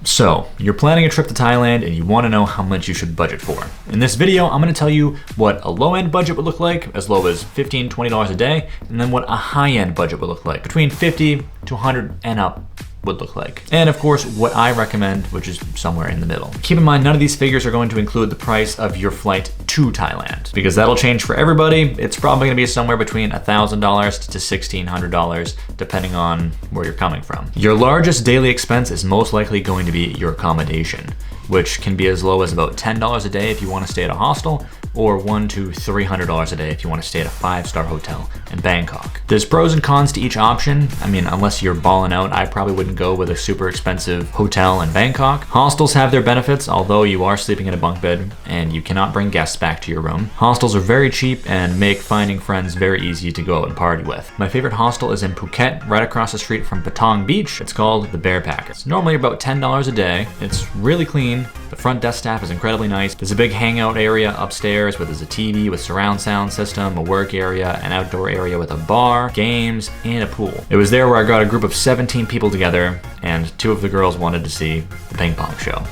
So, you're planning a trip to Thailand and you want to know how much you should budget for. In this video, I'm going to tell you what a low-end budget would look like, as low as $15, $20 a day, and then what a high-end budget would look like, between 50 to 100 and up would look like. And of course, what I recommend, which is somewhere in the middle. Keep in mind, none of these figures are going to include the price of your flight to Thailand, because that'll change for everybody. It's probably gonna be somewhere between $1,000 to $1,600, depending on where you're coming from. Your largest daily expense is most likely going to be your accommodation, which can be as low as about $10 a day if you want to stay at a hostel, or $100 to $300 a day if you want to stay at a 5-star hotel in Bangkok. There's pros and cons to each option. I mean, unless you're balling out, I probably wouldn't go with a super expensive hotel in Bangkok. Hostels have their benefits, although you are sleeping in a bunk bed and you cannot bring guests back to your room. Hostels are very cheap and make finding friends very easy to go out and party with. My favorite hostel is in Phuket, right across the street from Patong Beach. It's called the Barepacker. It's normally about $10 a day. It's really clean. The front desk staff is incredibly nice. There's a big hangout area upstairs where there's a TV with surround sound system, a work area, an outdoor area with a bar, games, and a pool. It was there where I got a group of 17 people together, and 2 of the girls wanted to see the ping pong show.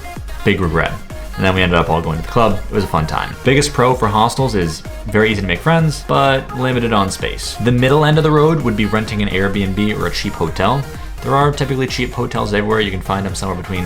Big regret. And then we ended up all going to the club. It was a fun time. Biggest pro for hostels is very easy to make friends, but limited on space. The middle end of the road would be renting an Airbnb or a cheap hotel. There are typically cheap hotels everywhere. You can find them somewhere between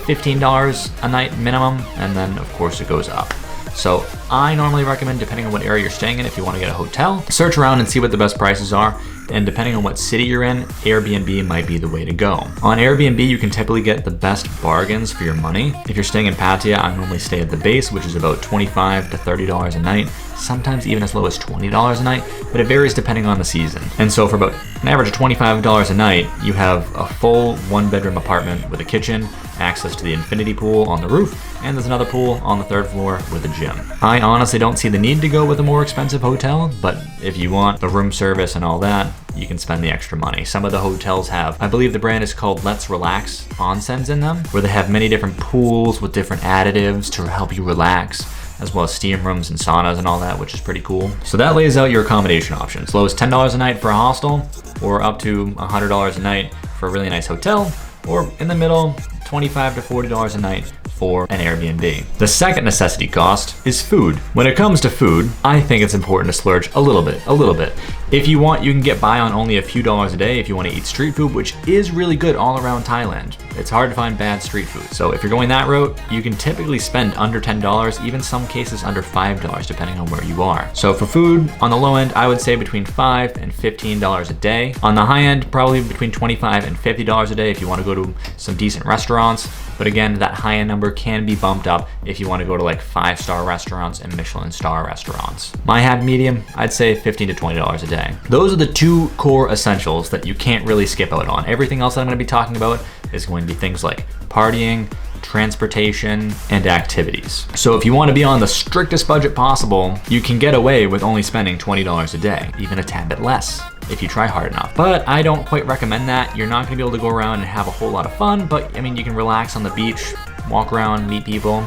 $15 a night minimum, and then of course it goes up. So I normally recommend, depending on what area you're staying in, if you want to get a hotel, search around and see what the best prices are. And depending on what city you're in, Airbnb might be the way to go. On Airbnb, you can typically get the best bargains for your money. If you're staying in Pattaya, I normally stay at the base, which is about $25 to $30 a night, sometimes even as low as $20 a night, but it varies depending on the season. And so for about an average of $25 a night, you have a full 1-bedroom apartment with a kitchen, access to the infinity pool on the roof, and there's another pool on the 3rd floor with a gym. I honestly don't see the need to go with a more expensive hotel, but if you want the room service and all that, you can spend the extra money. Some of the hotels have, I believe the brand is called Let's Relax onsens in them, where they have many different pools with different additives to help you relax, as well as steam rooms and saunas and all that, which is pretty cool. So that lays out your accommodation options. As low as $10 a night for a hostel, or up to $100 a night for a really nice hotel, or in the middle, $25 to $40 a night for an Airbnb. The second necessity cost is food. When it comes to food, I think it's important to splurge a little bit. If you want, you can get by on only a few dollars a day if you want to eat street food, which is really good all around Thailand. It's hard to find bad street food. So if you're going that route, you can typically spend under $10, even some cases under $5, depending on where you are. So for food, on the low end, I would say between $5 and $15 a day. On the high end, probably between $25 and $50 a day if you want to go to some decent restaurants. But again, that high-end number can be bumped up if you want to go to like 5-star restaurants and Michelin star restaurants. My happy medium, I'd say $15 to $20 a day. Those are the 2 core essentials that you can't really skip out on. Everything else that I'm going to be talking about is going to be things like partying, transportation, and activities. So if you want to be on the strictest budget possible, you can get away with only spending $20 a day, even a tad bit less, if you try hard enough. But I don't quite recommend that. You're not gonna be able to go around and have a whole lot of fun, but I mean, you can relax on the beach, walk around, meet people,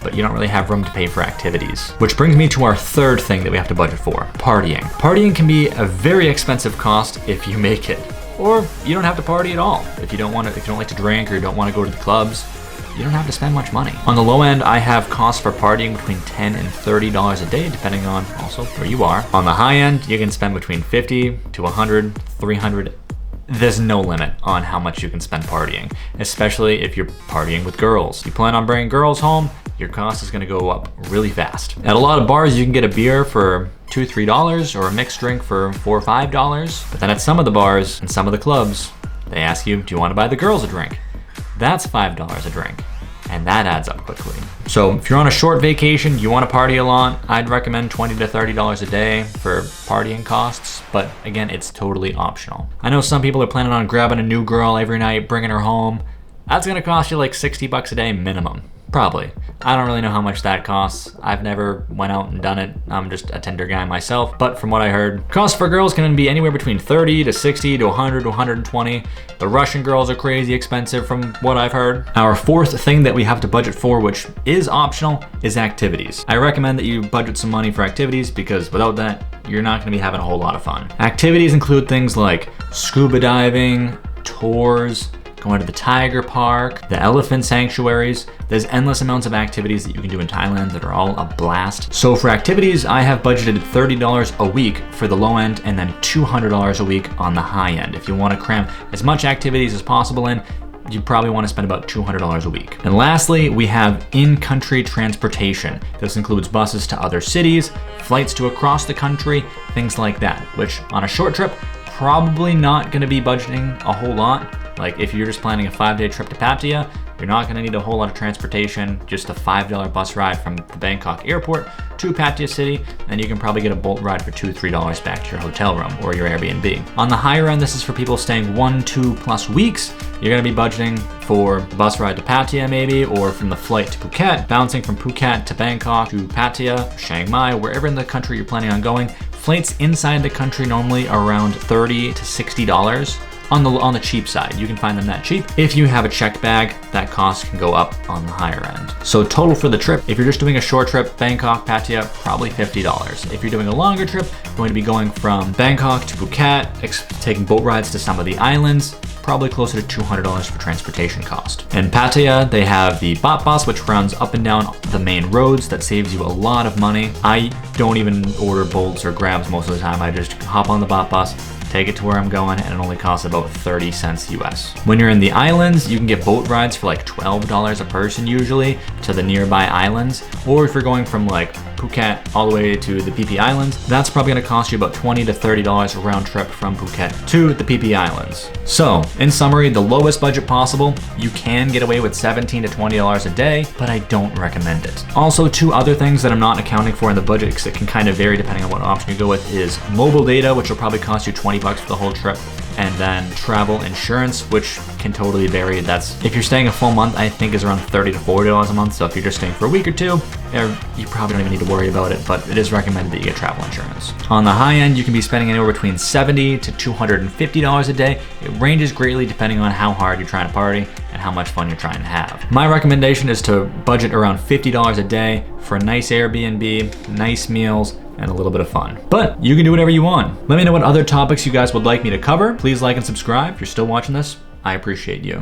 but you don't really have room to pay for activities. Which brings me to our third thing that we have to budget for, partying. Partying can be a very expensive cost if you make it, or you don't have to party at all. If you don't like to drink or you don't want to go to the clubs, you don't have to spend much money. On the low end, I have costs for partying between $10 and $30 a day, depending on also where you are. On the high end, you can spend between $50 to $100, $300. There's no limit on how much you can spend partying, especially if you're partying with girls. You plan on bringing girls home, your cost is gonna go up really fast. At a lot of bars, you can get a beer for $2, $3 or a mixed drink for $4 or $5. But then at some of the bars and some of the clubs, they ask you, do you wanna buy the girls a drink? That's $5 a drink, and that adds up quickly. So if you're on a short vacation, you want to party a lot, I'd recommend $20 to $30 a day for partying costs, but again, it's totally optional. I know some people are planning on grabbing a new girl every night, bringing her home. That's gonna cost you like $60 a day minimum, probably. I don't really know how much that costs. I've never went out and done it. I'm just a Tinder guy myself. But from what I heard, costs for girls can be anywhere between 30 to 60 to 100 to 120. The Russian girls are crazy expensive from what I've heard. Our fourth thing that we have to budget for, which is optional, is activities. I recommend that you budget some money for activities because without that, you're not gonna be having a whole lot of fun. Activities include things like scuba diving, tours, going to the tiger park, the elephant sanctuaries. There's endless amounts of activities that you can do in Thailand that are all a blast. So for activities, I have budgeted $30 a week for the low end and then $200 a week on the high end. If you want to cram as much activities as possible in, you probably want to spend about $200 a week. And lastly, we have in-country transportation. This includes buses to other cities, flights to across the country, things like that, which on a short trip, probably not going to be budgeting a whole lot. Like if you're just planning a 5-day trip to Pattaya, you're not going to need a whole lot of transportation, just a $5 bus ride from the Bangkok airport to Pattaya city, and you can probably get a bolt ride for $2-3 back to your hotel room or your Airbnb. On the higher end, this is for people staying 1-2+ weeks. You're going to be budgeting for the bus ride to Pattaya maybe, or from the flight to Phuket, bouncing from Phuket to Bangkok to Pattaya, Chiang Mai, wherever in the country you're planning on going. Flights inside the country normally are around $30 to $60. On the cheap side, you can find them that cheap. If you have a checked bag, that cost can go up on the higher end. So total for the trip, if you're just doing a short trip, Bangkok, Pattaya, probably $50. If you're doing a longer trip, you're going to be going from Bangkok to Phuket, taking boat rides to some of the islands, probably closer to $200 for transportation cost. In Pattaya, they have the bot bus, which runs up and down the main roads. That saves you a lot of money. I don't even order bolts or grabs most of the time. I just hop on the bot bus, take it to where I'm going, and it only costs about 30 cents US. When you're in the islands, you can get boat rides for like $12 a person usually to the nearby islands. Or if you're going from like Phuket all the way to the PP Islands, that's probably gonna cost you about $20 to $30 a round trip from Phuket to the PP Islands. So in summary, the lowest budget possible, you can get away with $17 to $20 a day, but I don't recommend it. Also, two other things that I'm not accounting for in the budget, because it can kind of vary depending on what option you go with, is mobile data, which will probably cost you $20 for the whole trip, and then travel insurance, which can totally vary. That's, if you're staying a full month, I think is around $30 to $40 a month. So if you're just staying for a week or two, you probably don't even need to worry about it, but it is recommended that you get travel insurance. On the high end, you can be spending anywhere between $70 to $250 a day. It ranges greatly depending on how hard you're trying to party and how much fun you're trying to have. My recommendation is to budget around $50 a day for a nice Airbnb, nice meals, and a little bit of fun. But you can do whatever you want. Let me know what other topics you guys would like me to cover. Please like and subscribe if you're still watching this. I appreciate you.